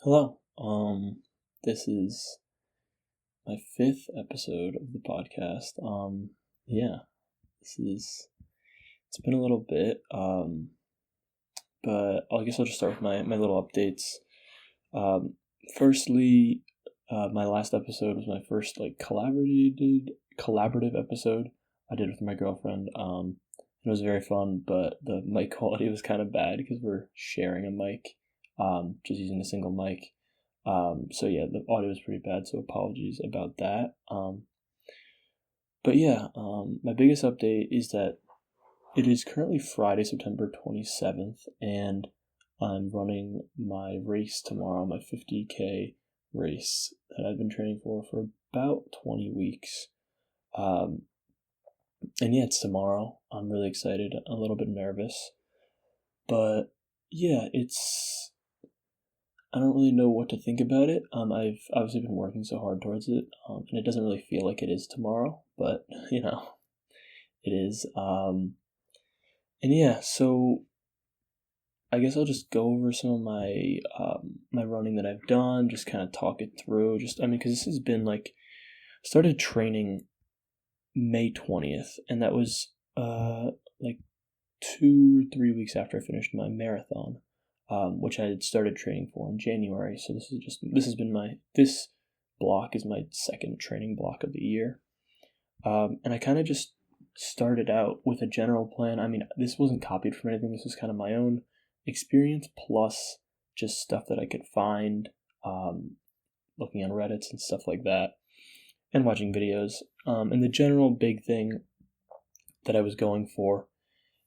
Hello. This is my fifth episode of the podcast. Yeah, it's been a little bit. But I guess I'll just start with my little updates. Firstly, my last episode was my first collaborative episode I did with my girlfriend. It was very fun, but the mic quality was kind of bad because we're sharing a mic, just using a single mic. So yeah, the audio was pretty bad, so apologies about that. But yeah, my biggest update is that it is currently Friday, September 27th, and I'm running my race tomorrow, my 50K race that I've been training for about 20 weeks. And yeah, it's tomorrow. I'm really excited, a little bit nervous, but yeah, I don't really know what to think about it. I've obviously been working so hard towards it, and it doesn't really feel like it is tomorrow, but it is. And yeah, so I guess I'll just go over some of my running that I've done, just kind of talk it through. Because this has been started training May 20th, and that was like 2 or 3 weeks after I finished my marathon. Which I had started training for in January. So this block is my second training block of the year. And I kind of just started out with a general plan. I mean, this wasn't copied from anything. This was kind of my own experience plus just stuff that I could find, looking on Reddits and stuff like that, and watching videos. And the general big thing that I was going for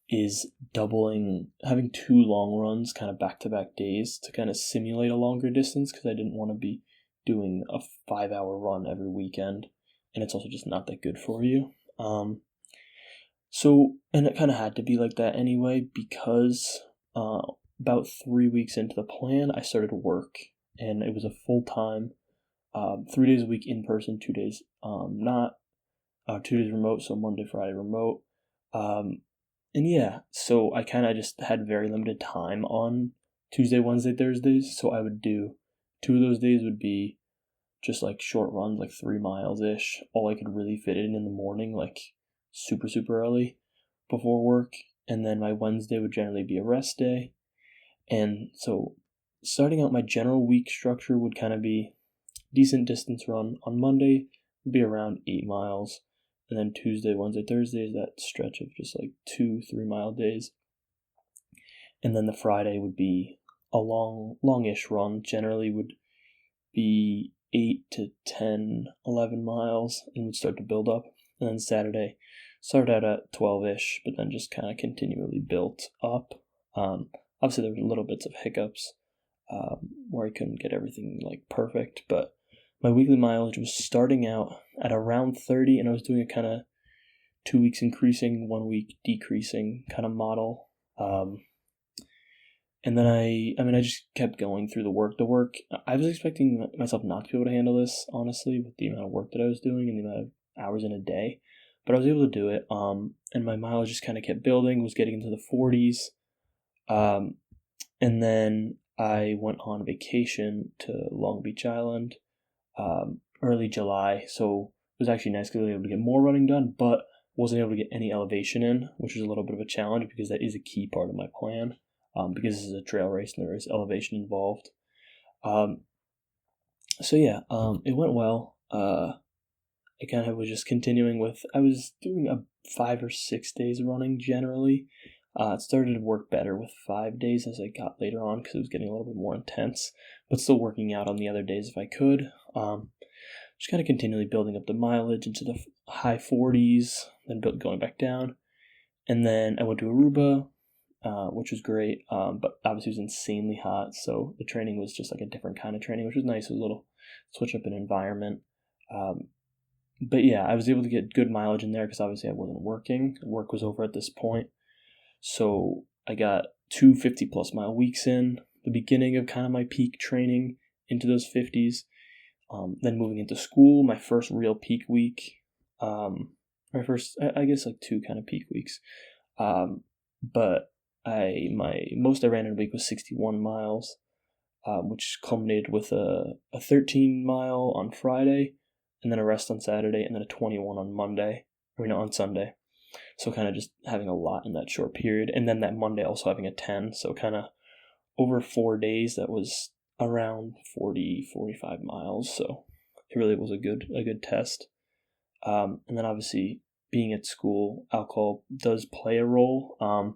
is having 2 long runs kind of back-to-back days to kind of simulate a longer distance, because I didn't want to be doing a 5-hour run every weekend, and it's also just not that good for you. And it kind of had to be like that anyway, because about 3 weeks into the plan, I started work, and it was a full-time, 3 days a week in person, 2 days 2 days remote, so Monday, Friday remote. And yeah, so I kind of just had very limited time on Tuesday, Wednesday, Thursdays. So I would do 2 of those days would be just like short runs, like 3 miles ish. All I could really fit in the morning, like super, super early before work. And then my Wednesday would generally be a rest day. And so starting out, my general week structure would kind of be decent distance run on Monday, would be around 8 miles. And then Tuesday, Wednesday, Thursday is that stretch of just like 2-3 mile days. And then the Friday would be a longish run, generally would be 8 to 10, 11 miles, and would start to build up. And then Saturday started out at 12-ish, but then just kind of continually built up. Obviously there were little bits of hiccups where I couldn't get everything like perfect, but my weekly mileage was starting out at around 30, and I was doing a kind of 2 weeks increasing, 1 week decreasing kind of model. And then I just kept going through the work. I was expecting myself not to be able to handle this, honestly, with the amount of work that I was doing and the amount of hours in a day. But I was able to do it, and my mileage just kind of kept building, was getting into the 40s. And then I went on vacation to Long Beach Island, early July, so it was actually nice because I was able to get more running done, but wasn't able to get any elevation in, which was a little bit of a challenge because that is a key part of my plan, because this is a trail race and there is elevation involved. So yeah, it went well. I kind of was just continuing I was doing a 5 or 6 days running generally. It started to work better with 5 days as I got later on because it was getting a little bit more intense, but still working out on the other days if I could. Just kind of continually building up the mileage into the high 40s, then going back down. And then I went to Aruba, which was great, but obviously it was insanely hot, so the training was just like a different kind of training, which was nice. It was a little switch up in environment. But yeah, I was able to get good mileage in there because obviously I wasn't working. Work was over at this point. So I got 2 50-plus mile weeks in, the beginning of kind of my peak training into those 50s. Then moving into school, my first real peak week. My first, I guess, like 2 kind of peak weeks. But my most I ran in a week was 61 miles. which culminated with a 13-mile on Friday, and then a rest on Saturday, and then a 21 on Monday, on Sunday. So kind of just having a lot in that short period, and then that Monday also having a 10, so kind of over 4 days that was around 45 miles, so it really was a good test. And then obviously being at school, alcohol does play a role.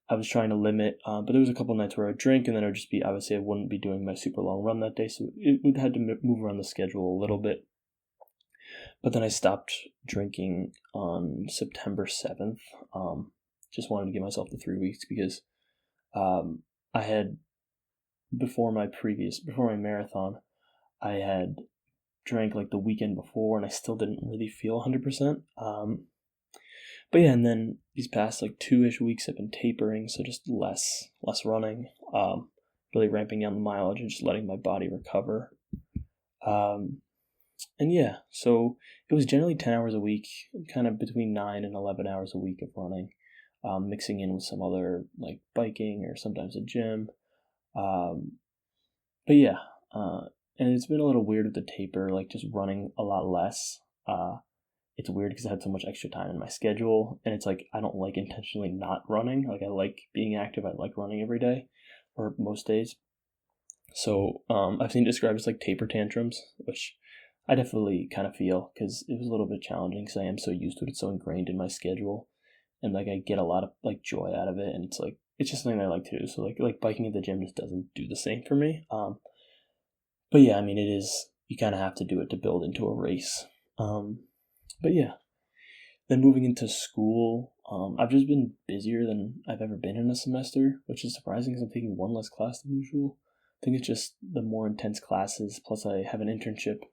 I was trying to limit, but there was a couple nights where I would drink, and then it would just be, obviously I wouldn't be doing my super long run that day, so it would had to move around the schedule a little bit. But then I stopped drinking on September 7th. Just wanted to give myself the 3 weeks because I had, before my marathon, I had drank like the weekend before, and I still didn't really feel 100%. But yeah, and then these past like 2-ish weeks I've been tapering, so just less running, really ramping down the mileage and just letting my body recover. And yeah, so it was generally 10 hours a week, kind of between 9 and 11 hours a week of running, mixing in with some other like biking or sometimes a gym. But yeah, and it's been a little weird with the taper, like just running a lot less. It's weird because I had so much extra time in my schedule, and it's like I don't like intentionally not running. Like I like being active. I like running every day, or most days. So I've seen it described as like taper tantrums, which I definitely kind of feel because it was a little bit challenging because I am so used to it. It's so ingrained in my schedule, and like I get a lot of like joy out of it, and it's like it's just something I like to do. So like biking at the gym just doesn't do the same for me. But yeah, I mean it is. You kind of have to do it to build into a race. But yeah, then moving into school, I've just been busier than I've ever been in a semester, which is surprising because I'm taking one less class than usual. I think it's just the more intense classes, plus I have an internship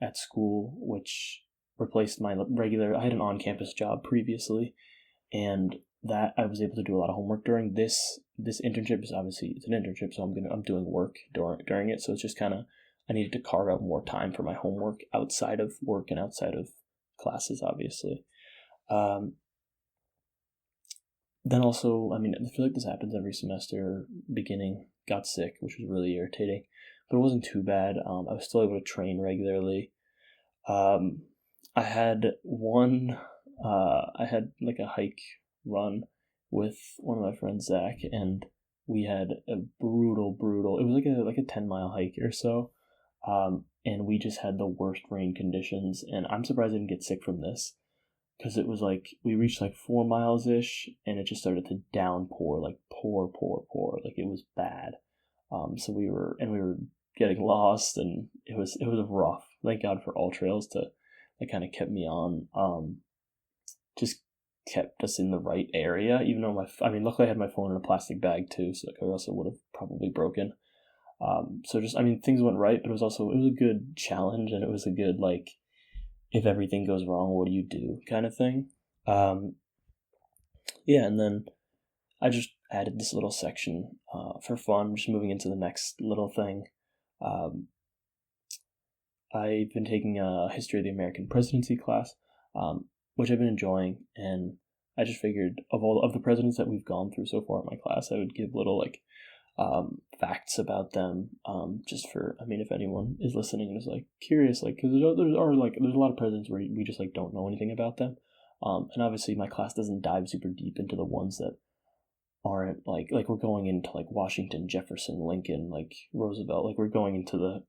at school, which replaced my regular, I had an on-campus job previously, and that I was able to do a lot of homework during this internship. Is obviously it's an internship, so I'm doing work during it, so it's just kind of, I needed to carve out more time for my homework outside of work and outside of classes, obviously. Then also, I mean, I feel like this happens every semester. Beginning, got sick, which was really irritating, but it wasn't too bad. I was still able to train regularly. I had I had like a hike run with one of my friends, Zach, and we had a brutal. It was like a 10-mile hike or so. And we just had the worst rain conditions, and I'm surprised I didn't get sick from this, because it was like, we reached like 4 miles-ish, and it just started to downpour, like pour, like it was bad. So we were getting lost, and it was rough. Thank God for All Trails that kind of kept me on, just kept us in the right area, even though luckily I had my phone in a plastic bag too, so or else it would have probably broken. So just, things went right, but it was a good challenge, and it was a good, like, if everything goes wrong, what do you do kind of thing. Yeah, and then I just added this little section for fun, just moving into the next little thing. I've been taking a history of the American presidency class, which I've been enjoying, and I just figured of the presidents that we've gone through so far in my class, I would give little like facts about them, just for, if anyone is listening and is like curious, like, because there's a lot of presidents where we just like don't know anything about them, and obviously my class doesn't dive super deep into the ones that aren't like we're going into like Washington, Jefferson, Lincoln, like Roosevelt, like we're going into the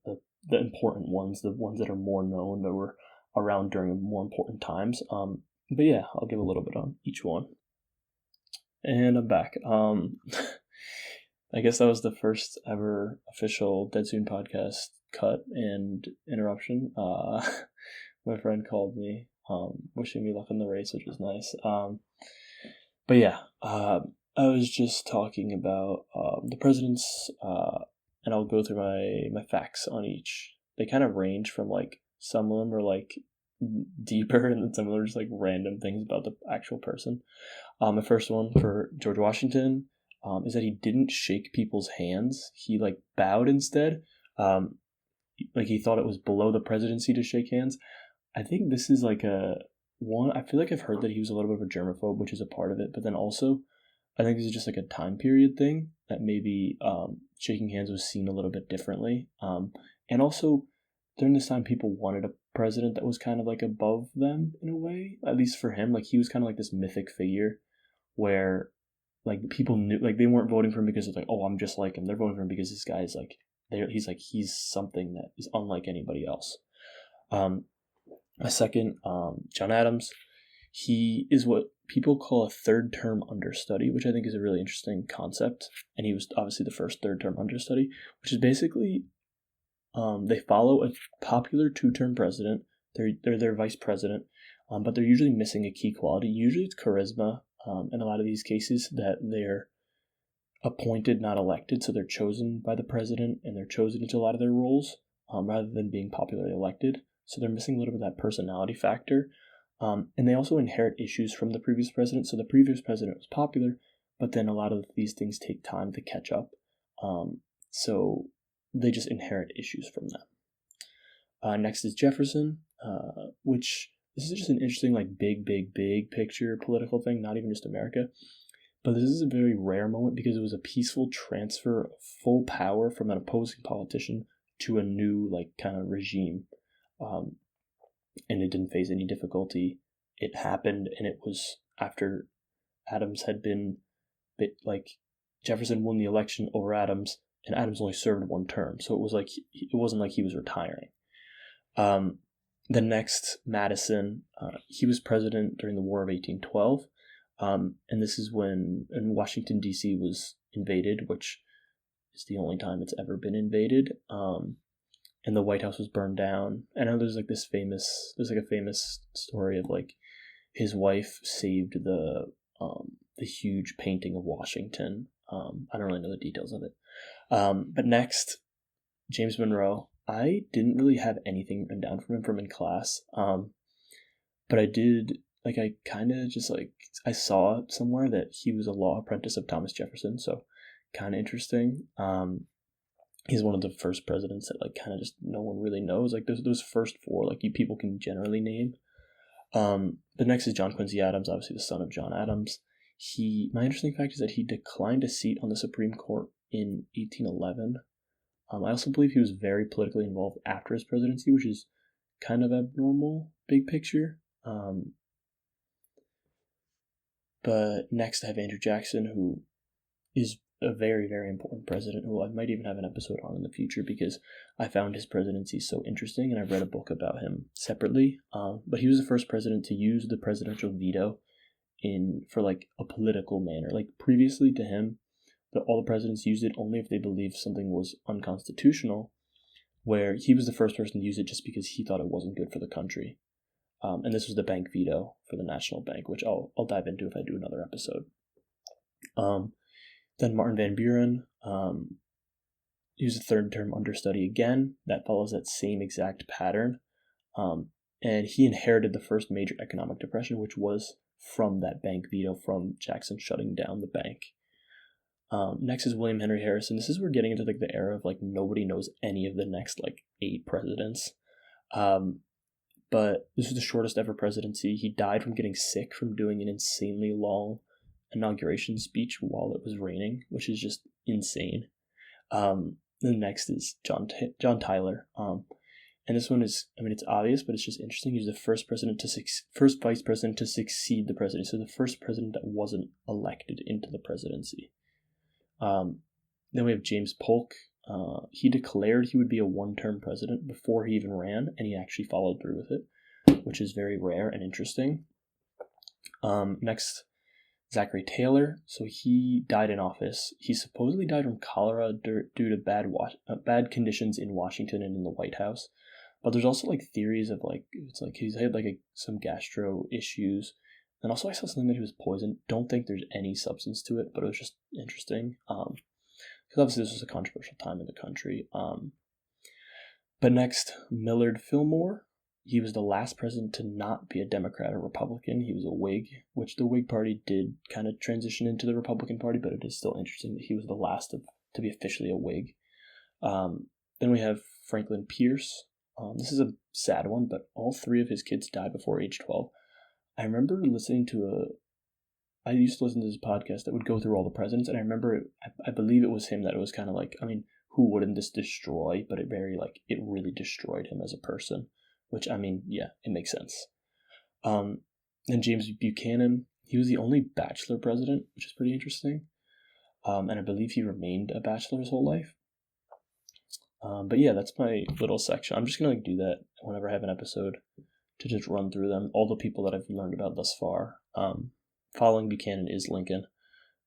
important ones, the ones that are more known, that were around during more important times. But yeah, I'll give a little bit on each one. And I'm back. I guess that was the first ever official Dead Soon podcast cut and interruption. My friend called me, wishing me luck in the race, which was nice. But yeah, I was just talking about the presidents, and I'll go through my facts on each. They kind of range from like, some of them are like deeper, and then some of them are just like random things about the actual person. The first one for George Washington is that he didn't shake people's hands. He like bowed instead. Like he thought it was below the presidency to shake hands. I think this is like I feel like I've heard that he was a little bit of a germaphobe, which is a part of it, but then also I think this is just like a time period thing. that maybe shaking hands was seen a little bit differently. And also, during this time, people wanted a president that was kind of like above them in a way, at least for him. Like, he was kind of like this mythic figure where, like, people knew, like, they weren't voting for him because it's like, oh, I'm just like him. They're voting for him because this guy is like, he's something that is unlike anybody else. My second, John Adams. He is what people call a third-term understudy, which I think is a really interesting concept. And he was obviously the first third-term understudy, which is basically they follow a popular two-term president. They're their vice president, but they're usually missing a key quality. Usually it's charisma. In a lot of these cases, that they're appointed, not elected, so they're chosen by the president and they're chosen into a lot of their roles rather than being popularly elected. So they're missing a little bit of that personality factor. And they also inherit issues from the previous president. So the previous president was popular, but then a lot of these things take time to catch up. So they just inherit issues from them. Next is Jefferson, which this is just an interesting, like, big picture political thing, not even just America. But this is a very rare moment because it was a peaceful transfer of full power from an opposing politician to a new, like, kind of regime. And it didn't face any difficulty. It happened, and it was after Adams had been, Jefferson won the election over Adams, and Adams only served one term, so it wasn't like he was retiring. The next, Madison, he was president during the War of 1812, and this is when Washington, D.C. was invaded, which is the only time it's ever been invaded. And the White House was burned down. I know there's a famous story of, like, his wife saved the huge painting of Washington. I don't really know the details of it. But next, James Monroe. I didn't really have anything written down from in class. But I did, like, I kind of just, like, I saw somewhere that he was a law apprentice of Thomas Jefferson, so kind of interesting. He's one of the first presidents that, like, kind of just no one really knows. Like, those first four, like, people can generally name. The next is John Quincy Adams, obviously the son of John Adams. My interesting fact is that he declined a seat on the Supreme Court in 1811. I also believe he was very politically involved after his presidency, which is kind of abnormal, big picture. But next I have Andrew Jackson, who is a very, very important president who I might even have an episode on in the future because I found his presidency so interesting, and I read a book about him separately. But he was the first president to use the presidential veto for, like, a political manner. Like, previously to him, all the presidents used it only if they believed something was unconstitutional, where he was the first person to use it just because he thought it wasn't good for the country. And this was the bank veto for the National Bank, which I'll dive into if I do another episode. Then Martin Van Buren, he was a third-term understudy again. That follows that same exact pattern. And he inherited the first major economic depression, which was from that bank veto, from Jackson shutting down the bank. Next is William Henry Harrison. This is we're getting into, like, the era of, like, nobody knows any of the next, like, 8 presidents. But this was the shortest ever presidency. He died from getting sick from doing an insanely long inauguration speech while it was raining, which is just insane. The next is John Tyler. And this one is, I mean, it's obvious, but it's just interesting. He was the first vice president to succeed the president. So the first president that wasn't elected into the presidency. Then we have James Polk. He declared he would be a one-term president before he even ran, and he actually followed through with it, which is very rare and interesting. Next, Zachary Taylor. So he died in office. He supposedly died from cholera due to bad conditions in Washington and in the White House. But there's also, like, theories of, like, it's like he's had, like, some gastro issues. And also I saw something that he was poisoned. Don't think there's any substance to it, but it was just interesting. Because obviously this was a controversial time in the country. But next, Millard Fillmore. He was the last president to not be a Democrat or Republican. He was a Whig, which the Whig Party did kind of transition into the Republican Party, but it is still interesting that he was the last to be officially a Whig. Then we have Franklin Pierce. This is a sad one, but all 3 of his kids died before age 12. I remember listening to I used to listen to this podcast that would go through all the presidents, and I remember I believe it was him that it was kind of like, I mean, who wouldn't this destroy? But it really destroyed him as a person, which, I mean, yeah, it makes sense. And James Buchanan, he was the only bachelor president, which is pretty interesting. And I believe he remained a bachelor his whole life. But yeah, that's my little section. I'm just gonna do that whenever I have an episode to just run through them, all the people that I've learned about thus far. Following Buchanan is Lincoln,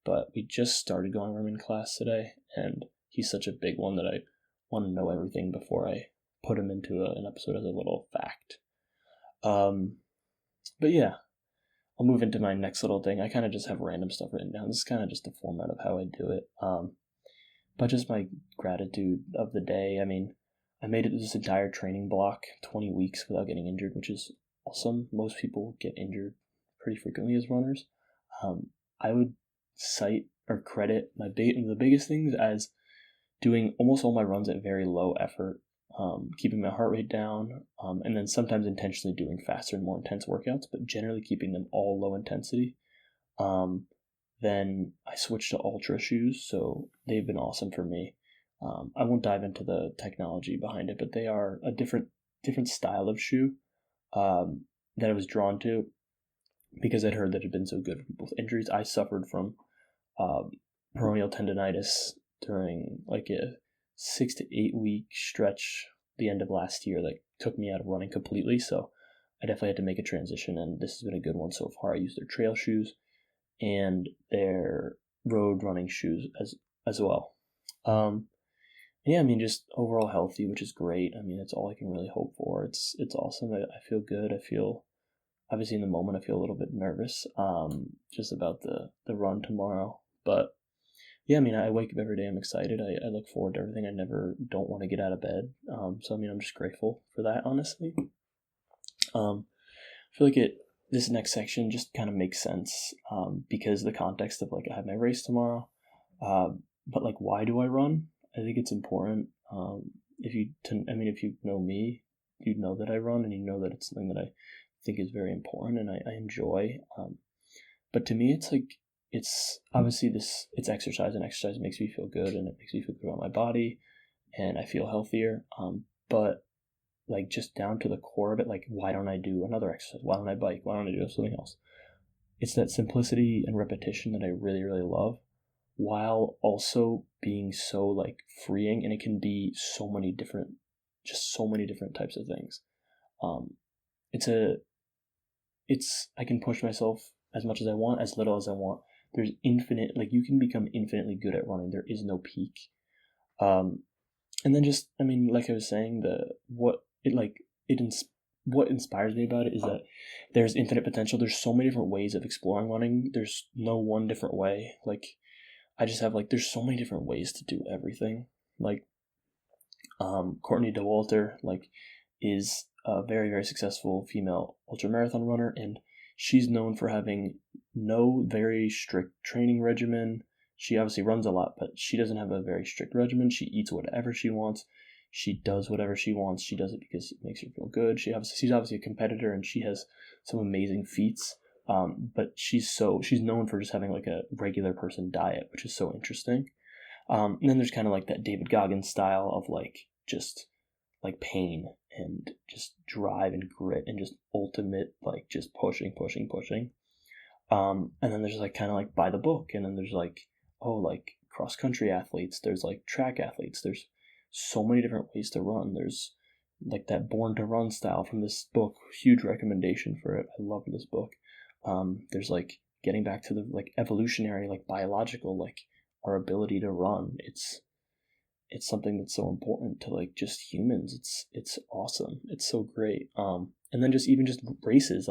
but we just started going over him in class today, and he's such a big one that I want to know everything before I put him into an episode as a little fact. But yeah, I'll move into my next little thing. I kind of just have random stuff written down. This is kind of just the format of how I do it. But just my gratitude of the day. I mean, I made it this entire training block, 20 weeks without getting injured, which is awesome. Most people get injured pretty frequently as runners. I would cite or credit the biggest things as doing almost all my runs at very low effort, keeping my heart rate down, and then sometimes intentionally doing faster and more intense workouts, but generally keeping them all low intensity. Then I switched to Ultra shoes, so they've been awesome for me. I won't dive into the technology behind it, but they are a different style of shoe that I was drawn to because I'd heard that it had been so good for people's injuries. I suffered from peroneal tendonitis during like a 6 to 8 week stretch the end of last year that took me out of running completely, so I definitely had to make a transition, and this has been a good one so far. I use their trail shoes and their road running shoes as well. Yeah, I mean, just overall healthy, which is great. I mean, it's all I can really hope for. It's awesome. I feel good. I feel, obviously in the moment, I feel a little bit nervous, just about the run tomorrow. But yeah, I mean, I wake up every day. I'm excited. I look forward to everything. I never don't want to get out of bed. So I mean, I'm just grateful for that, honestly. I feel like this next section just kind of makes sense, because the context of like I have my race tomorrow, but like why do I run? I think it's important. If you know me, you know that I run, and you know that it's something that I think is very important and I enjoy. But to me, it's obviously it's exercise, and exercise makes me feel good, and it makes me feel good about my body, and I feel healthier. But like just down to the core of it, like why don't I do another exercise? Why don't I bike? Why don't I do something else? It's that simplicity and repetition that I really, really love, while also being so like freeing, and it can be so many different types of things. I can push myself as much as I want, as little as I want. There's infinite, like you can become infinitely good at running. There is no peak. And then just, I mean, like I was saying, what inspires me about it is that there's infinite potential. There's so many different ways of exploring running. There's no one different way. Like, I just have there's so many different ways to do everything. Like, Courtney Dauwalter, is a very, very successful female ultramarathon runner, and she's known for having no very strict training regimen. She obviously runs a lot, but she doesn't have a very strict regimen. She eats whatever she wants. She does whatever she wants. She does it because it makes her feel good. She's obviously a competitor, and she has some amazing feats. But she's known for just having a regular person diet, which is so interesting. And then there's kind of that David Goggins style of just pain and just drive and grit and just ultimate just pushing. And then there's kind of by the book, and then there's cross country athletes. There's track athletes. There's so many different ways to run. There's that Born to Run style from this book. Huge recommendation for it. I love this book. There's getting back to the evolutionary, biological, our ability to run. It's something that's so important to just humans. It's awesome. It's so great. And then just races,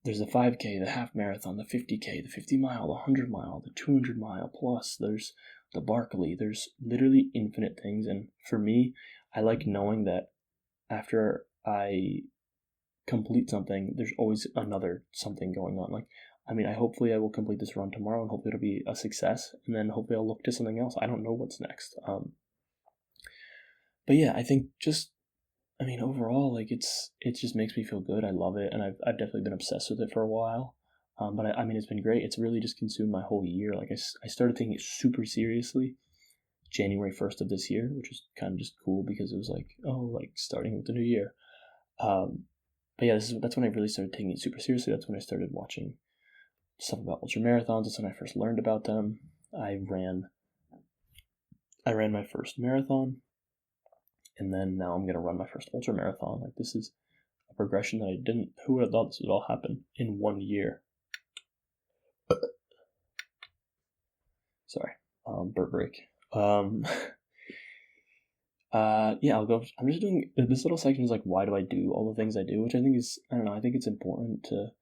there's the 5K, the half marathon, the 50K, the 50 mile, the 100 mile, the 200 mile plus. There's the Barkley. There's literally infinite things. And for me, I like knowing that after I complete something, there's always another something going on. Hopefully I will complete this run tomorrow, and hopefully it'll be a success, and then hopefully I'll look to something else. I don't know what's next. But yeah, I think overall, it just makes me feel good. I love it, and I've definitely been obsessed with it for a while. But I mean, it's been great. It's really just consumed my whole year. Like I started taking it super seriously January 1st of this year, which was kind of just cool because it was like, oh, like starting with the new year. But yeah, that's when I really started taking it super seriously. That's when I started watching stuff about ultra marathons. That's when I first learned about them. I ran my first marathon, and then now I'm gonna run my first ultra marathon. Like, this is a progression that I didn't. Who would have thought this would all happen in 1 year? Sorry, burp break. Yeah, I'll go. I'm just doing this little section is like, why do I do all the things I do? Which I think is, I don't know. I think it's important to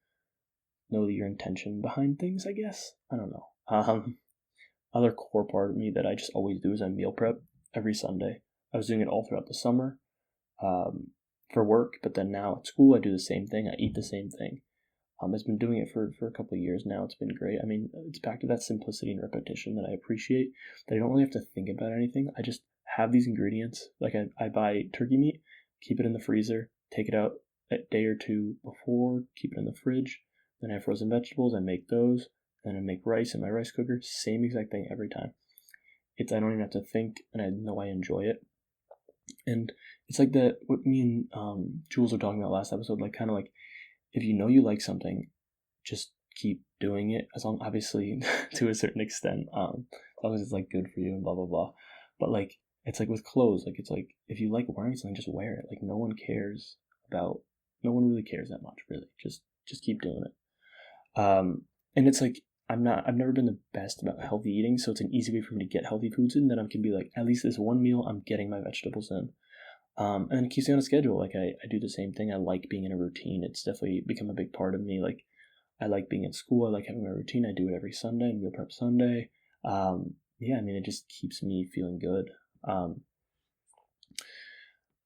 know your intention behind things. I guess I don't know. Other core part of me that I just always do is I meal prep every Sunday. I was doing it all throughout the summer, for work, but then now at school I do the same thing. I eat the same thing. I've been doing it for a couple of years now. It's been great. I mean, it's back to that simplicity and repetition that I appreciate, that I don't really have to think about anything. I just have these ingredients. Like, I buy turkey meat, keep it in the freezer, take it out a day or two before, keep it in the fridge. Then I have frozen vegetables, I make those. Then I make rice in my rice cooker. Same exact thing every time. I don't even have to think, and I know I enjoy it. And it's like what me and Jules were talking about last episode, like, kind of like, if you know you like something, just keep doing it, as long, obviously, to a certain extent, as long as it's like good for you and blah blah blah. But like, it's like with clothes, like, it's like, if you like wearing something, just wear it. Like, no one really cares that much, really. Just keep doing it. And it's like, I've never been the best about healthy eating, so it's an easy way for me to get healthy foods in. Then I can be like, at least this one meal, I'm getting my vegetables in. And it keeps me on a schedule. Like, I do the same thing. I like being in a routine. It's definitely become a big part of me. Like, I like being in school. I like having my routine. I do it every Sunday, meal prep Sunday. Yeah, I mean, it just keeps me feeling good. And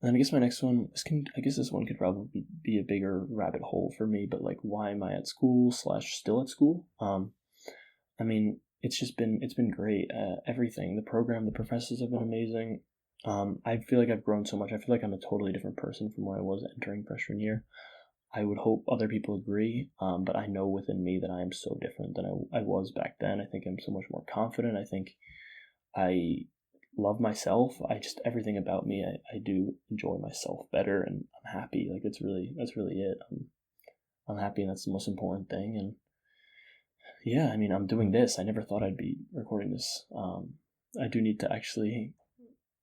I guess my next one, this one could probably be a bigger rabbit hole for me, but like, why am I at school / still at school? I mean, it's been great. Everything, the program, the professors have been amazing. I feel like I've grown so much. I feel like I'm a totally different person from where I was entering freshman year. I would hope other people agree, but I know within me that I am so different than I was back then. I think I'm so much more confident. I think I love myself. Everything about me, I do enjoy myself better, and I'm happy. Like, that's really it. I'm happy, and that's the most important thing. And yeah, I mean, I'm doing this. I never thought I'd be recording this. I do need to actually.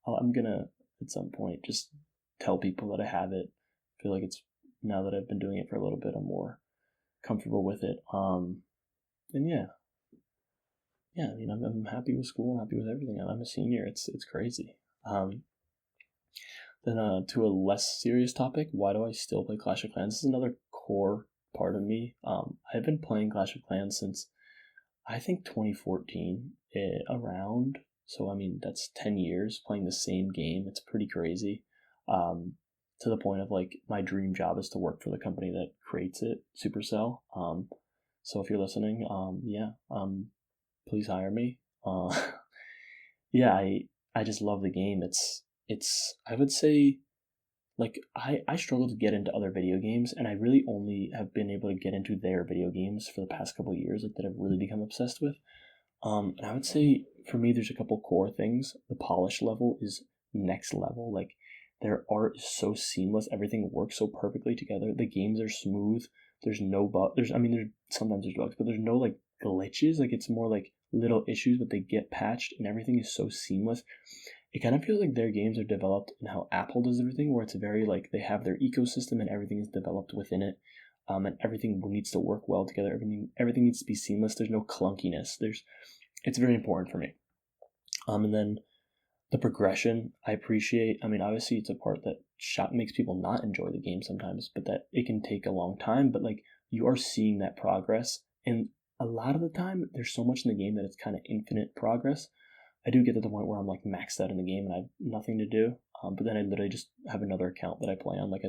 I'm gonna at some point just tell people that I have it. I feel like it's, now that I've been doing it for a little bit, I'm more comfortable with it. And yeah. I mean, I'm happy with school. I'm happy with everything. I'm a senior. It's crazy. Then to a less serious topic, why do I still play Clash of Clans? This is another core part of me. I've been playing Clash of Clans since, I think, 2014 around. So, I mean, that's 10 years playing the same game. It's pretty crazy. To the point of, like, my dream job is to work for the company that creates it, Supercell. So if you're listening, please hire me. Yeah, I just love the game. I would say, like, I struggle to get into other video games, and I really only have been able to get into their video games for the past couple of years, like, that I've really become obsessed with. And I would say, for me, there's a couple core things. The polish level is next level. Like, their art is so seamless. Everything works so perfectly together. The games are smooth. There's no sometimes there's bugs, but there's no, like, glitches. Like, it's more like little issues, but they get patched, and everything is so seamless. It kind of feels like their games are developed in how Apple does everything, where it's very, like, they have their ecosystem and everything is developed within it. And everything needs to work well together. Everything needs to be seamless. There's no clunkiness. It's very important for me. And then the progression, I appreciate. I mean, obviously, it's a part that makes people not enjoy the game sometimes, but that it can take a long time. But, like, you are seeing that progress, and a lot of the time, there's so much in the game that it's kind of infinite progress. I do get to the point where I'm, like, maxed out in the game and I have nothing to do. But then I literally just have another account that I play on. Like,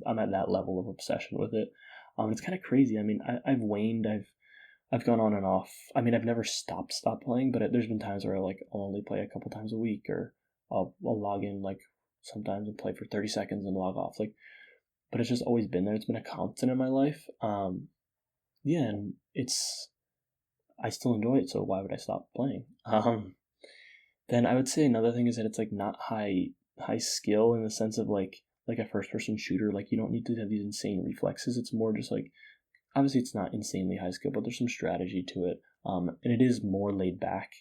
I'm at that level of obsession with it. It's kind of crazy. I mean, I've waned. I've gone on and off. I mean, I've never stopped playing, but there's been times where I'll only play a couple times a week, or I'll log in, like, sometimes and play for 30 seconds and log off. Like, but it's just always been there. It's been a constant in my life. yeah, and I still enjoy it, so why would I stop playing? Then I would say another thing is that it's like not high skill in the sense of like a first person shooter. Like you don't need to have these insane reflexes. It's more just like obviously it's not insanely high skill, but there's some strategy to it. And it is more laid back.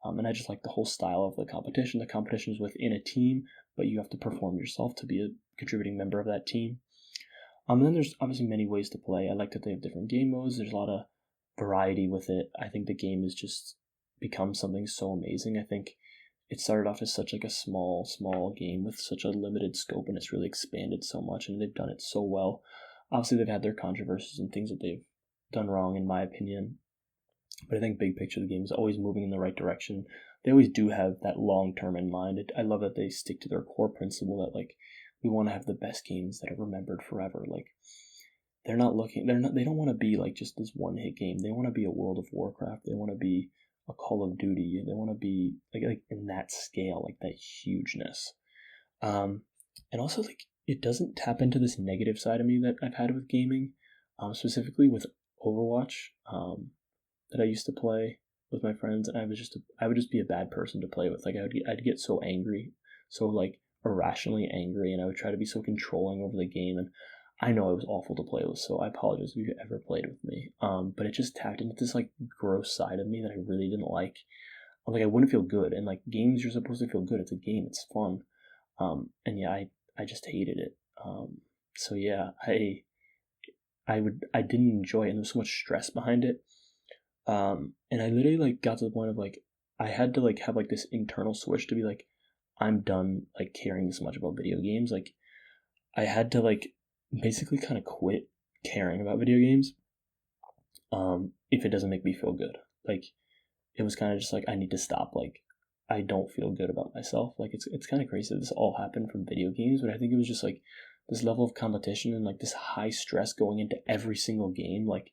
And I just like the whole style of the competition. The competition is within a team, but you have to perform yourself to be a contributing member of that team. And then there's obviously many ways to play. I like that they have different game modes. There's a lot of variety with it. I think the game has just become something so amazing. I think it started off as such like a small game with such a limited scope, and it's really expanded so much, and they've done it so well. Obviously, they've had their controversies and things that they've done wrong, in my opinion. But I think big picture, the game is always moving in the right direction. They always do have that long term in mind. I love that they stick to their core principle that like we want to have the best games that are remembered forever. Like they don't want to be like just this one hit game. They want to be a World of Warcraft. They want to be a Call of Duty. They want to be like in that scale, like that hugeness. And also like it doesn't tap into this negative side of me that I've had with gaming, specifically with Overwatch. That I used to play with my friends, and I would just be a bad person to play with. Like I'd get so angry, so like irrationally angry, and I would try to be so controlling over the game. And I know I was awful to play with, so I apologize if you ever played with me. But it just tapped into this like gross side of me that I really didn't like. Like I wouldn't feel good, and like games you're supposed to feel good. It's a game, it's fun. And yeah, I just hated it. So yeah, I didn't enjoy it, and there was so much stress behind it. And I literally like got to the point of like I had to like have like this internal switch to be like I'm done like caring this much about video games. Like I had to like basically kind of quit caring about video games if it doesn't make me feel good. Like it was kind of just like I need to stop. Like I don't feel good about myself. Like it's kind of crazy that this all happened from video games, but I think it was just like this level of competition and like this high stress going into every single game. Like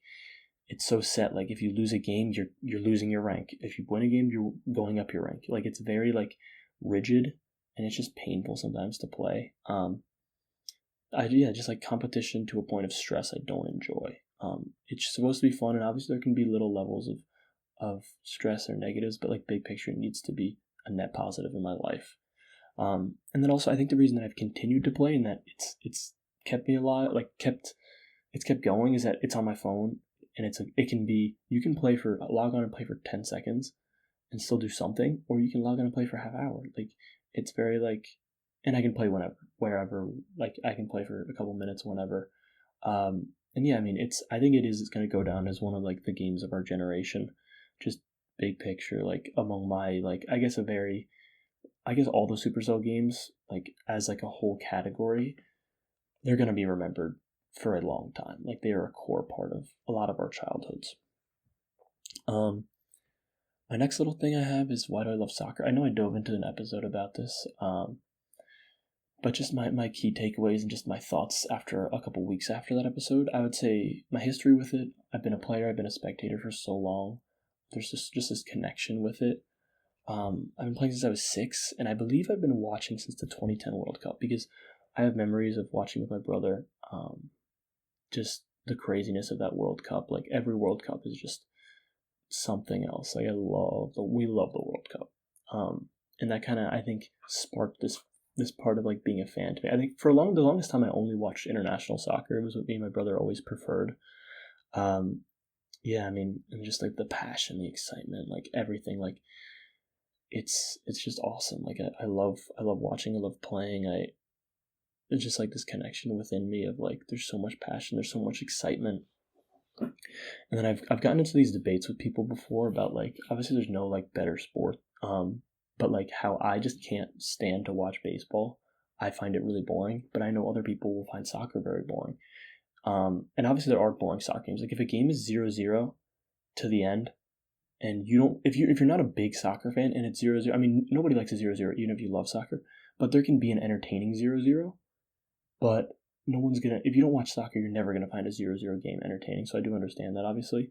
it's so set. Like if you lose a game, you're losing your rank. If you win a game, you're going up your rank. Like it's very like rigid, and it's just painful sometimes to play. Just like competition to a point of stress I don't enjoy. It's supposed to be fun, and obviously there can be little levels of stress or negatives, but like big picture, it needs to be a net positive in my life. And then also I think the reason that I've continued to play and that it's kept me alive, it's kept going, is that it's on my phone, and it can be, you can log on and play for 10 seconds and still do something, or you can log on and play for half hour. Like it's very like, and I can play wherever, like I can play for a couple minutes whenever. And yeah, I mean, I think it's going to go down as one of like the games of our generation, just big picture, like among my, like, I guess all the Supercell games, like as like a whole category, they're going to be remembered for a long time. Like they are a core part of a lot of our childhoods. My next little thing I have is why do I love soccer? I know I dove into an episode about this, but just my key takeaways and just my thoughts after a couple weeks after that episode. I would say my history with it. I've been a player. I've been a spectator for so long. There's just this connection with it. I've been playing since I was 6, and I believe I've been watching since the 2010 World Cup, because I have memories of watching with my brother. Just the craziness of that World Cup. Like every World Cup is just something else. Like we love the World Cup. And that kind of, I think, sparked this part of like being a fan to me. I think for the longest time I only watched international soccer. It was what me and my brother always preferred. Yeah, I mean, and just like the passion, the excitement, like everything, like it's just awesome. Like I love watching, I love playing. It's just like this connection within me of like there's so much passion, there's so much excitement. And then I've gotten into these debates with people before about like, obviously there's no like better sport, but like how I just can't stand to watch baseball. I find it really boring, but I know other people will find soccer very boring. And obviously there are boring soccer games. Like if a game is 0-0 to the end, and you don't, if you're not a big soccer fan and it's 0-0, I mean nobody likes a 0-0 even if you love soccer, but there can be an entertaining 0-0. But no one's gonna, if you don't watch soccer, you're never gonna find a 0-0 game entertaining. So I do understand that, obviously.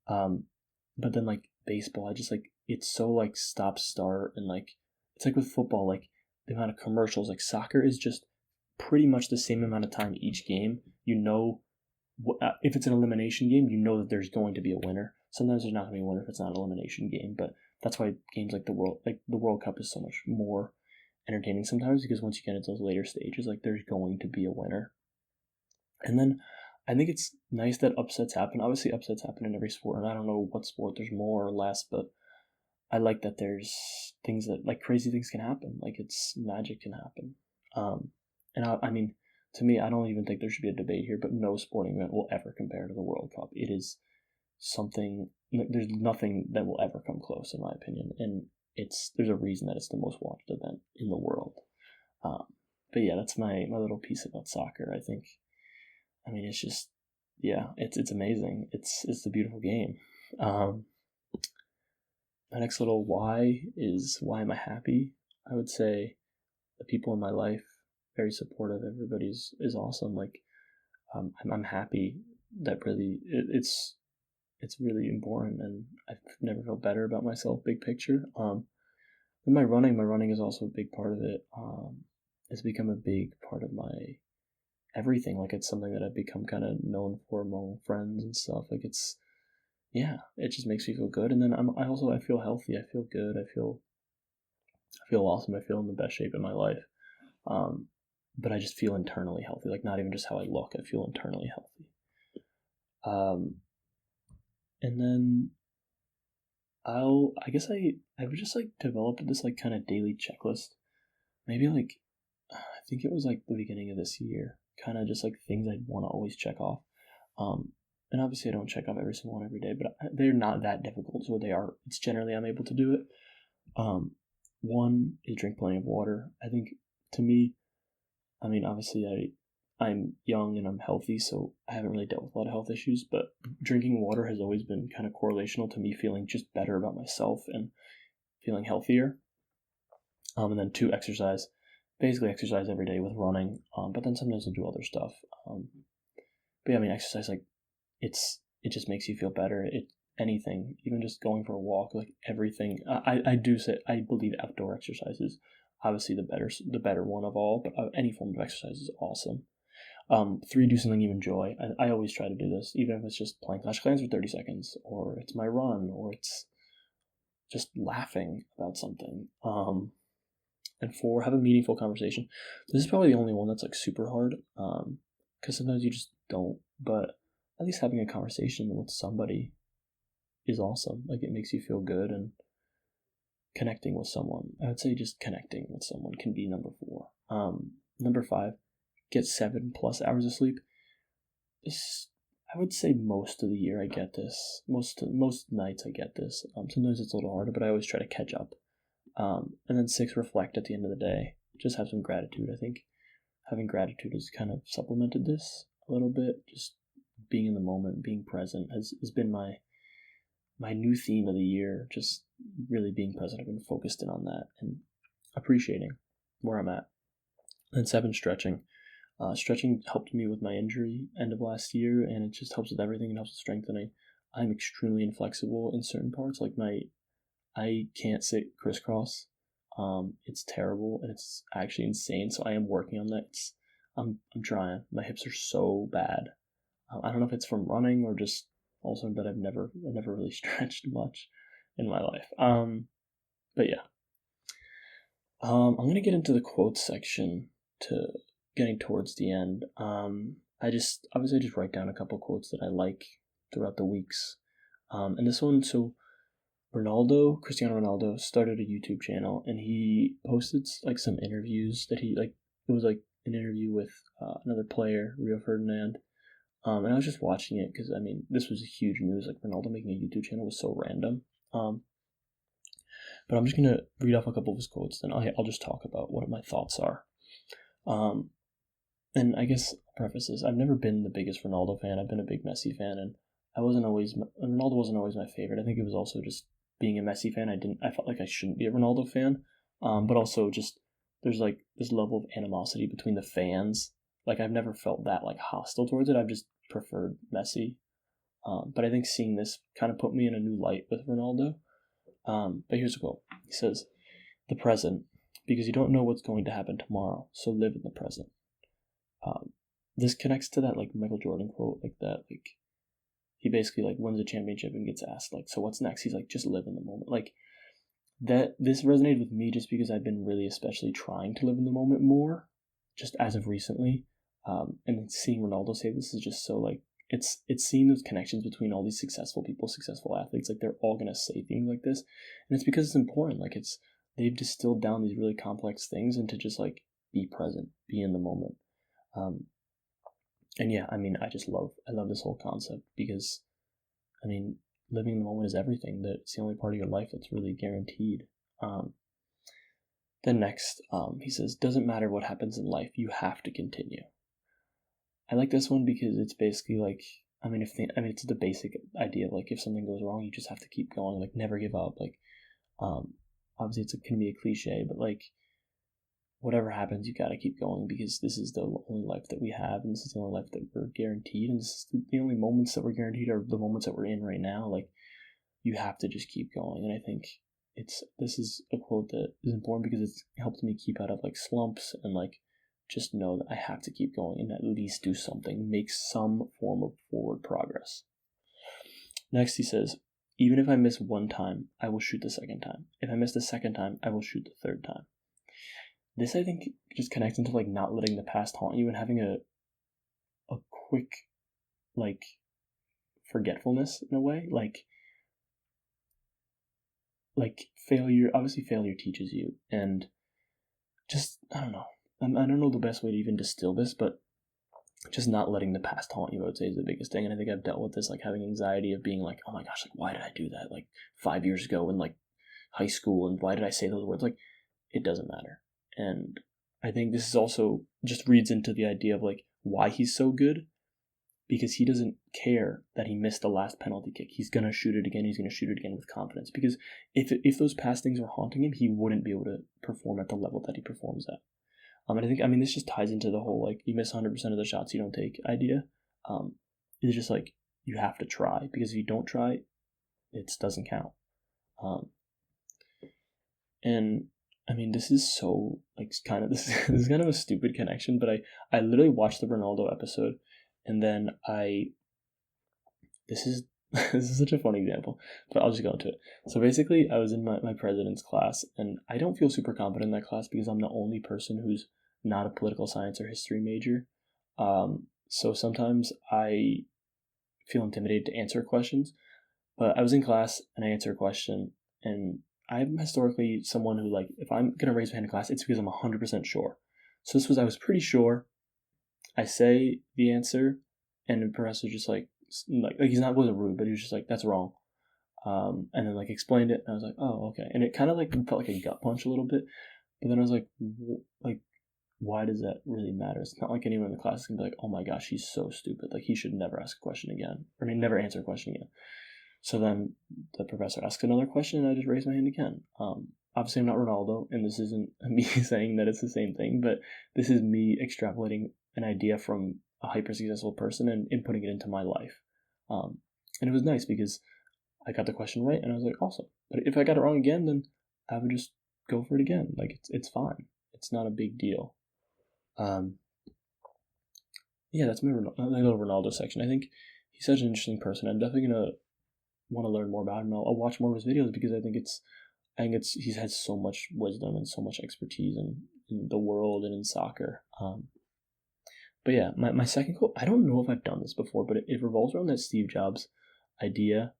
But then like baseball, I just like, it's so like stop start, and like it's like with football, like the amount of commercials. Like soccer is just pretty much the same amount of time each game. You know if it's an elimination game, you know that there's going to be a winner. Sometimes there's not going to be a winner if it's not an elimination game, but that's why games like the World Cup is so much more entertaining sometimes, because once you get into those later stages, like there's going to be a winner. And then I think it's nice that upsets happen. Obviously, upsets happen in every sport, and I don't know what sport there's more or less, but I like that there's things that, like, crazy things can happen. Like, it's magic can happen. And I mean, to me, I don't even think there should be a debate here, but no sporting event will ever compare to the World Cup. It is something, there's nothing that will ever come close, in my opinion. And there's a reason that it's the most watched event in the world. But yeah, that's my little piece about soccer. I think, I mean, it's just, yeah, it's amazing. It's the beautiful game. My next little why is, why am I happy? I would say the people in my life, very supportive. Everybody's is awesome. Like, I'm happy. That really, it's really important, and I've never felt better about myself. Big picture. And my running is also a big part of it. It's become a big part of my everything. Like, it's something that I've become kind of known for among friends and stuff. Like, it just makes me feel good. And then I feel healthy. I feel good. I feel awesome. I feel in the best shape in my life. But I just feel internally healthy. Like, not even just how I look. I feel internally healthy. And then I guess I've just, like, developed this, like, kind of daily checklist. Maybe, like, I think it was, like, the beginning of this year. Kind of just, like, things I'd want to always check off. And obviously I don't check off every single one every day, but they're not that difficult. So it's generally I'm able to do it. One is drink plenty of water. I think, to me, I mean, obviously I'm young and I'm healthy, so I haven't really dealt with a lot of health issues, but drinking water has always been kind of correlational to me feeling just better about myself and feeling healthier. And then 2, exercise. Basically exercise every day with running, but then sometimes I'll do other stuff. But yeah, I mean, exercise, like, it just makes you feel better. Anything, even just going for a walk, like, everything. I do say I believe outdoor exercise is obviously the better one of all, but any form of exercise is awesome. 3, do something you enjoy. I always try to do this, even if it's just playing Clash of Clans for 30 seconds, or it's my run, or it's just laughing about something. And 4, have a meaningful conversation. This is probably the only one that's, like, super hard, because sometimes you just don't, but at least having a conversation with somebody is awesome. Like, it makes you feel good, and connecting with someone. I would say just connecting with someone can be number 4. Number 5, get 7+ hours of sleep. I would say most of the year I get this. Most nights I get this. Sometimes it's a little harder, but I always try to catch up. And then 6, reflect at the end of the day. Just have some gratitude. I think having gratitude has kind of supplemented this a little bit. Just being in the moment, being present has been my new theme of the year. Just really being present. I've been focused in on that and appreciating where I'm at. And 7, stretching. Stretching helped me with my injury end of last year, and it just helps with everything. It helps with strengthening. I'm extremely inflexible in certain parts. Like, I can't sit crisscross. It's terrible, and it's actually insane. So I am working on that. I'm trying. My hips are so bad. I don't know if it's from running or just also that I've never really stretched much in my life. But yeah. I'm gonna get into the quotes section to getting towards the end. I just write down a couple quotes that I like throughout the weeks. And this one, so Cristiano Ronaldo started a YouTube channel, and he posted, like, some interviews that it was like an interview with another player, Rio Ferdinand. And I was just watching it because, I mean, this was a huge news. Like, Ronaldo making a YouTube channel was so random. But I'm just gonna read off a couple of his quotes, then I'll just talk about what my thoughts are. And I guess I'll preface this: I've never been the biggest Ronaldo fan. I've been a big Messi fan, and Ronaldo wasn't always my favorite. I think it was also just being a Messi fan. I felt like I shouldn't be a Ronaldo fan. But also just there's, like, this level of animosity between the fans. Like, I've never felt that, like, hostile towards it. I've just preferred Messi. But I think seeing this kind of put me in a new light with Ronaldo. But here's a quote. He says, "The present, because you don't know what's going to happen tomorrow, so live in the present." this connects to that, like, Michael Jordan quote, like, that, like, he basically, like, wins a championship and gets asked, like, so what's next? He's like, just live in the moment. Like, that, this resonated with me just because I've been really especially trying to live in the moment more, just as of recently. And seeing Ronaldo say this is just so, like, it's seeing those connections between all these successful people, successful athletes, like, they're all gonna say things like this, and it's because it's important. Like, they've distilled down these really complex things into just, like, be present, be in the moment. And yeah, I mean, I love this whole concept because, I mean, living in the moment is everything. It's the only part of your life that's really guaranteed. Then next, he says, doesn't matter what happens in life, you have to continue. I like this one because it's basically like, it's the basic idea of, like, if something goes wrong, you just have to keep going, like, never give up. Like, obviously it can be a cliche, but, like, whatever happens, you gotta keep going because this is the only life that we have, and this is the only life that we're guaranteed, and this is the only moments that we're guaranteed are the moments that we're in right now. Like, you have to just keep going, and I think this is a quote that is important because it's helped me keep out of, like, slumps and, like, just know that I have to keep going and at least do something, make some form of forward progress. Next, he says, even if I miss one time, I will shoot the second time. If I miss the second time, I will shoot the third time. This, I think, just connects into, like, not letting the past haunt you and having a quick, like, forgetfulness in a way. Like failure, obviously failure teaches you, and just, I don't know. I don't know the best way to even distill this, but just not letting the past haunt you, I would say, is the biggest thing. And I think I've dealt with this, like, having anxiety of being like, oh my gosh, like, why did I do that, like, 5 years ago in, like, high school, and why did I say those words? Like, it doesn't matter. And I think this is also just reads into the idea of, like, why he's so good, because he doesn't care that he missed the last penalty kick. He's going to shoot it again. He's going to shoot it again with confidence, because if those past things were haunting him, he wouldn't be able to perform at the level that he performs at. And I think, this just ties into the whole, like, you miss 100% of the shots you don't take idea. It's just, like, you have to try, because if you don't try, it doesn't count. And this is so, like, this is kind of a stupid connection, but I literally watched the Ronaldo episode, and then this is such a fun example, but I'll just go into it. So basically, I was in my president's class, and I don't feel super confident in that class because I'm the only person who's not a political science or history major. So sometimes I feel intimidated to answer questions, but I was in class and I answered a question, and I'm historically someone who, like, if I'm going to raise my hand in class, it's because I'm 100% sure. So I was pretty sure. I say the answer, and the professor just, like wasn't rude, but he was just like, that's wrong. And then, like, explained it, and I was like, oh, okay. And it kind of, like, felt like a gut punch a little bit, but then I was like, why does that really matter? It's not like anyone in the class is going to be like, oh my gosh, he's so stupid. Like, he should never ask a question again. Never answer a question again. So then the professor asked another question, and I just raised my hand again. Obviously, I'm not Ronaldo, and this isn't me saying that it's the same thing, but this is me extrapolating an idea from a hyper-successful person and inputting it into my life. And it was nice because I got the question right, and I was like, awesome. But if I got it wrong again, then I would just go for it again. Like, it's fine. It's not a big deal. Yeah, that's my little Ronaldo section. I think he's such an interesting person. I'm definitely going to want to learn more about him. I'll watch more of his videos because I think he's had so much wisdom and so much expertise in the world and in soccer. But yeah, my second quote, I don't know if I've done this before, but it revolves around that Steve Jobs idea.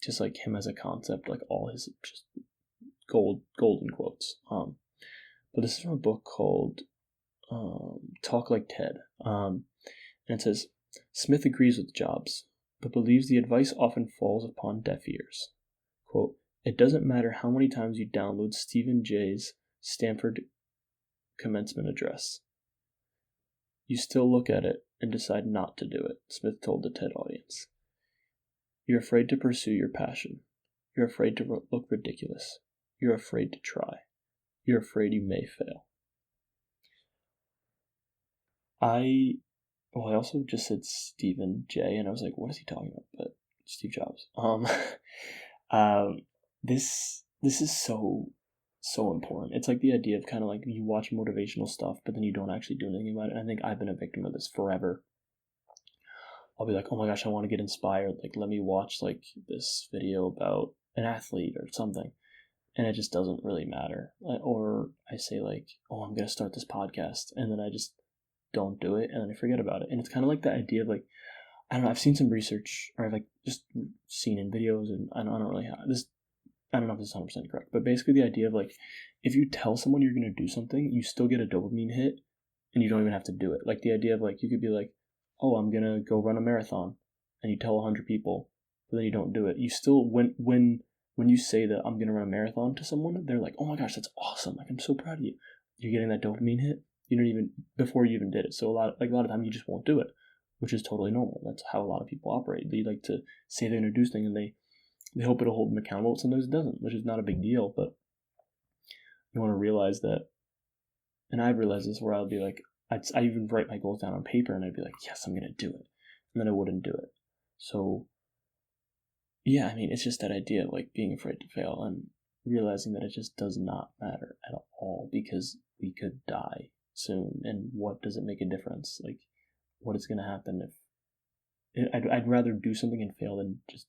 Just like him as a concept, like all his just golden quotes. But this is from a book called Talk Like Ted. And it says, Smith agrees with Jobs, but believes the advice often falls upon deaf ears. Quote, it doesn't matter how many times you download Stephen Jay's Stanford commencement address. You still look at it and decide not to do it, Smith told the TED audience. You're afraid to pursue your passion. You're afraid to look ridiculous. You're afraid to try. You're afraid you may fail. I also just said Stephen J, and I was like, what is he talking about? But Steve Jobs. This is so so important. It's like the idea of kind of like you watch motivational stuff, but then you don't actually do anything about it. And I think I've been a victim of this forever. I'll be like, oh my gosh, I want to get inspired. Like, let me watch like this video about an athlete or something. And it just doesn't really matter. Or I say like, oh, I'm going to start this podcast. And then I just don't do it. And then I forget about it. And it's kind of like the idea of like, I don't know, I've seen some research, or I've like just seen in videos, and I don't really have this. I don't know if this is 100% correct, but basically the idea of like, if you tell someone you're going to do something, you still get a dopamine hit, and you don't even have to do it. Like the idea of like, you could be like, oh, I'm going to go run a marathon, and you tell 100 people, but then you don't do it. You still, when you say that I'm going to run a marathon to someone, they're like, oh my gosh, that's awesome. Like, I'm so proud of you. You're getting that dopamine hit. You don't even, before you even did it. So a lot of time you just won't do it, which is totally normal. That's how a lot of people operate. They like to say they're going to do something, and they hope it'll hold them accountable. Sometimes it doesn't, which is not a big deal, but you want to realize that, and I've realized this where I'll be like, I even write my goals down on paper, and I'd be like, yes, I'm going to do it. And then I wouldn't do it. So, yeah, I mean, it's just that idea of like being afraid to fail and realizing that it just does not matter at all, because we could die soon. And what does it make a difference? Like, what is going to happen if I'd rather do something and fail than just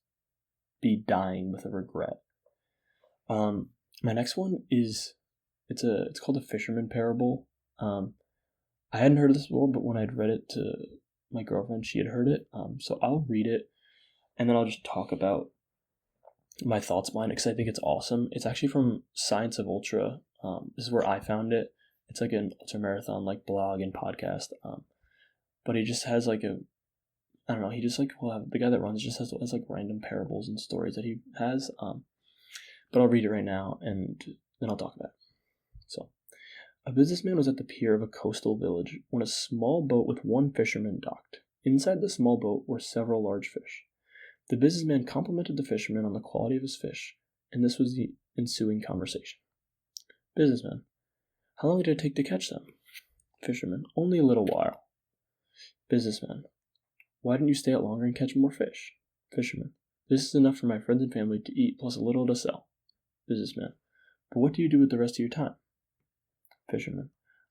be dying with a regret. My next one is it's called the Fisherman Parable. I hadn't heard of this before, but when I'd read it to my girlfriend, she had heard it. So I'll read it, and then I'll just talk about my thoughts behind it, because I think it's awesome. It's actually from Science of Ultra. This is where I found it. It's like an ultra marathon like blog and podcast. But he just has like I don't know, he just like will have, the guy that runs just has like random parables and stories that he has. But I'll read it right now, and then I'll talk about it. So, a businessman was at the pier of a coastal village when a small boat with one fisherman docked. Inside the small boat were several large fish. The businessman complimented the fisherman on the quality of his fish, and this was the ensuing conversation. Businessman: how long did it take to catch them? Fisherman: only a little while. Businessman: why didn't you stay out longer and catch more fish? Fisherman: this is enough for my friends and family to eat, plus a little to sell. Businessman: but what do you do with the rest of your time? Fisherman: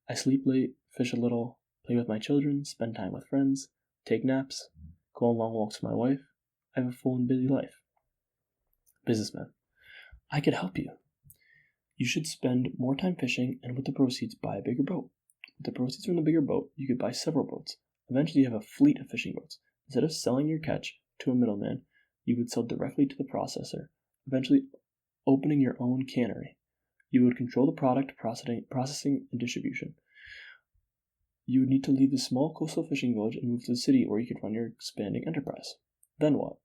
I sleep late, fish a little, play with my children, spend time with friends, take naps, go on long walks with my wife. I have a full and busy life. Businessman: I could help you. You should spend more time fishing, and with the proceeds, buy a bigger boat. With the proceeds from the bigger boat, you could buy several boats. Eventually, you have a fleet of fishing boats. Instead of selling your catch to a middleman, you would sell directly to the processor, eventually opening your own cannery. You would control the product, processing, and distribution. You would need to leave the small coastal fishing village and move to the city where you could run your expanding enterprise. Then what?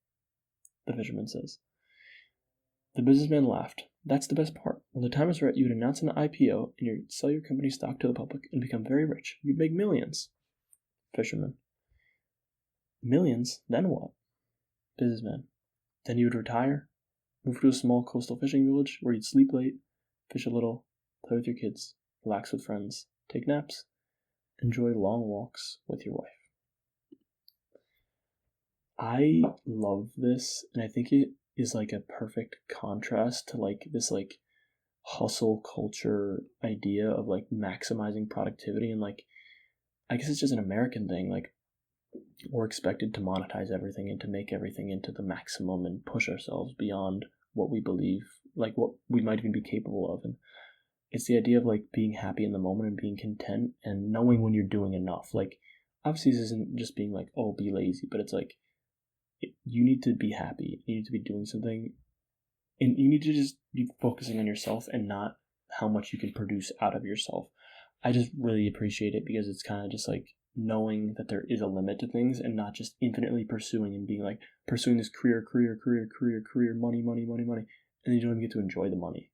The fisherman says. The businessman laughed. That's the best part. When the time is right, you would announce an IPO, and you'd sell your company stock to the public and become very rich. You'd make millions. Fisherman: millions? Then what? Businessman: then you would retire, move to a small coastal fishing village where you'd sleep late, fish a little, play with your kids, relax with friends, take naps, enjoy long walks with your wife. I love this, and I think it is like a perfect contrast to like this like hustle culture idea of like maximizing productivity, and like I guess it's just an American thing. Like, we're expected to monetize everything and to make everything into the maximum and push ourselves beyond what we believe, like what we might even be capable of. And it's the idea of like being happy in the moment and being content and knowing when you're doing enough. Like, obviously this isn't just being like, oh, be lazy, but it's like you need to be happy. You need to be doing something, and you need to just be focusing on yourself and not how much you can produce out of yourself. I just really appreciate it because it's kind of just like knowing that there is a limit to things and not just infinitely pursuing and being like pursuing this career, money, and then you don't even get to enjoy the money.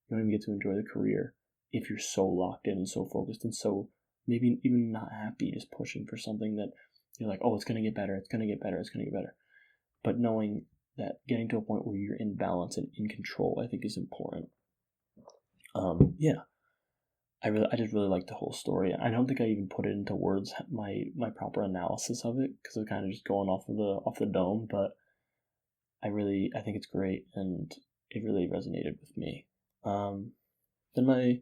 You don't even get to enjoy the career if you're so locked in and so focused and so maybe even not happy, just pushing for something that you're like, oh, it's going to get better, it's going to get better, it's going to get better. But knowing that getting to a point where you're in balance and in control, I think is important. Yeah. I just really like the whole story. I don't think I even put it into words, my proper analysis of it, because I'm kind of just going off the dome. But I think it's great, and it really resonated with me. Then my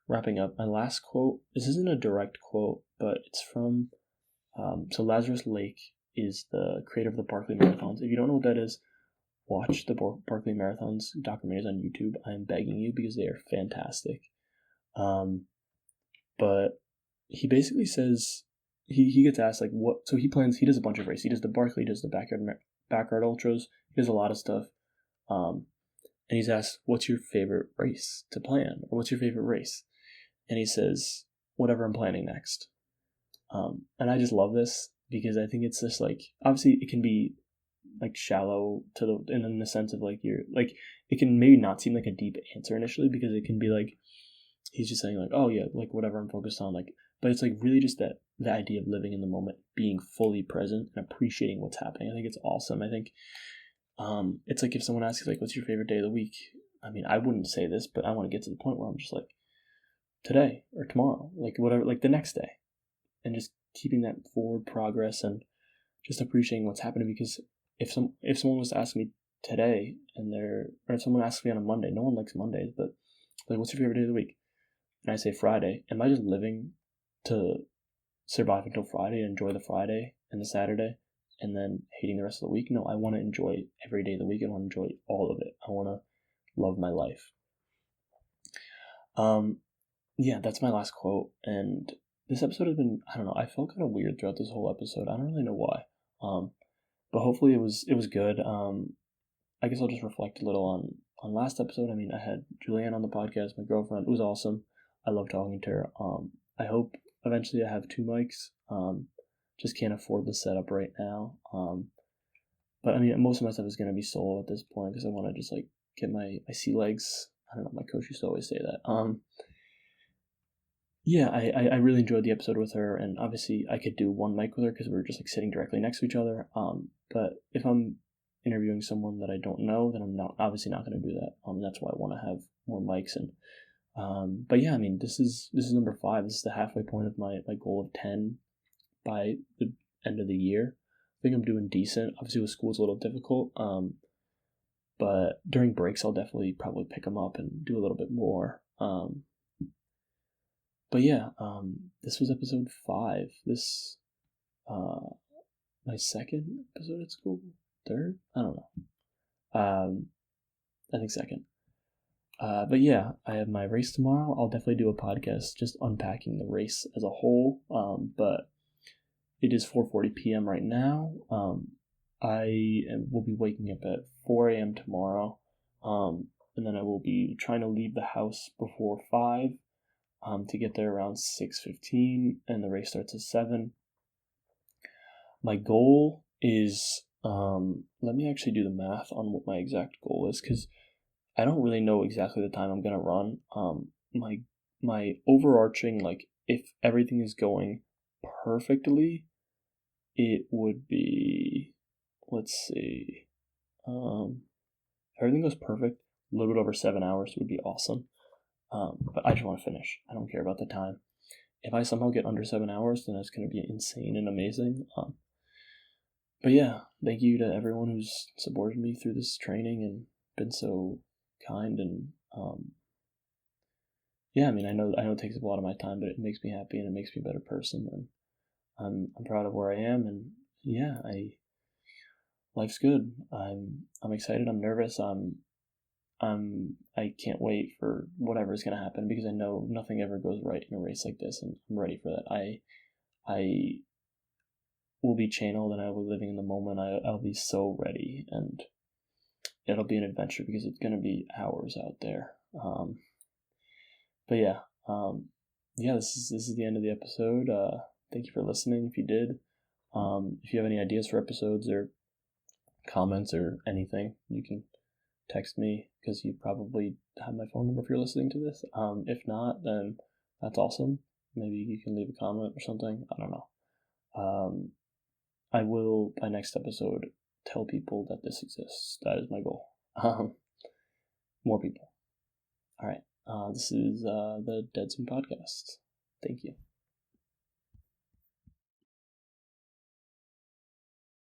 wrapping up, my last quote. This isn't a direct quote, but it's from so Lazarus Lake is the creator of the Barkley Marathons. If you don't know what that is, watch the Barkley Marathons documentaries on YouTube. I am begging you because they are fantastic. But he basically says he gets asked like what. So he does a bunch of races. He does the Barkley, he does the backyard ultras. He does a lot of stuff. And he's asked, "What's your favorite race to plan, or what's your favorite race?" And he says, "Whatever I'm planning next." And I just love this because I think it's just like, obviously it can be like shallow in the sense of like you're like, it can maybe not seem like a deep answer initially because it can be like he's just saying like, oh yeah, like whatever I'm focused on, like, but it's like really just that the idea of living in the moment, being fully present and appreciating what's happening. I think it's awesome. I think it's like if someone asks you like, what's your favorite day of the week? I mean, I wouldn't say this, but I want to get to the point where I'm just like, today or tomorrow, like whatever, like the next day, and just keeping that forward progress and just appreciating what's happening. Because if someone was to ask me today or if someone asks me on a Monday, no one likes Mondays, but like, what's your favorite day of the week? And I say Friday, am I just living to survive until Friday and enjoy the Friday and the Saturday and then hating the rest of the week? No, I want to enjoy every day of the week. I want to enjoy all of it. I want to love my life. Yeah, that's my last quote. And this episode has been, I don't know, I felt kind of weird throughout this whole episode. I don't really know why. But hopefully it was good. I guess I'll just reflect a little on last episode. I mean, I had Julianne on the podcast, my girlfriend. It was awesome. I love talking to her. I hope eventually I have 2 mics. Just can't afford the setup right now. But I mean, most of my stuff is going to be solo at this point because I want to just like get my sea legs. I don't know, my coach used to always say that. Yeah, I really enjoyed the episode with her, and obviously I could do 1 mic with her because we were just like sitting directly next to each other. But if I'm interviewing someone that I don't know, then I'm obviously not going to do that. That's why I want to have more mics. And but yeah, I mean, this is number 5. This is the halfway point of my goal of 10 by the end of the year. I think I'm doing decent. Obviously, with school it's a little difficult. But during breaks I'll definitely probably pick them up and do a little bit more. But yeah, this was episode 5. This, my second episode at school? 3rd? I don't know. I think 2nd. But yeah, I have my race tomorrow. I'll definitely do a podcast just unpacking the race as a whole. But it is 4:40 p.m. right now. I will be waking up at 4 a.m. tomorrow. And then I will be trying to leave the house before 5. To get there around 6:15, and the race starts at 7. My goal is, let me actually do the math on what my exact goal is, because I don't really know exactly the time I'm gonna run. My overarching, like, if everything is going perfectly, it would be, let's see, if everything goes perfect, a little bit over 7 hours would be awesome. But I just want to finish. I don't care about the time. If I somehow get under 7 hours, then that's going to be insane and amazing. But yeah, thank you to everyone who's supported me through this training and been so kind. And yeah, I mean, I know it takes up a lot of my time, but it makes me happy and it makes me a better person. And I'm proud of where I am. And yeah, life's good. I'm excited. I'm nervous. I can't wait for whatever is going to happen because I know nothing ever goes right in a race like this, and I'm ready for that. I will be channeled, and I will be living in the moment. I'll be so ready, and it'll be an adventure because it's going to be hours out there. But yeah, this is the end of the episode. Thank you for listening. If you did, if you have any ideas for episodes or comments or anything, you can text me because you probably have my phone number if you're listening to this. If not, then that's awesome. Maybe you can leave a comment or something. I don't know. I will, by next episode, tell people that this exists. That is my goal. More people. All right. This is the Dead Soon Podcast. Thank you.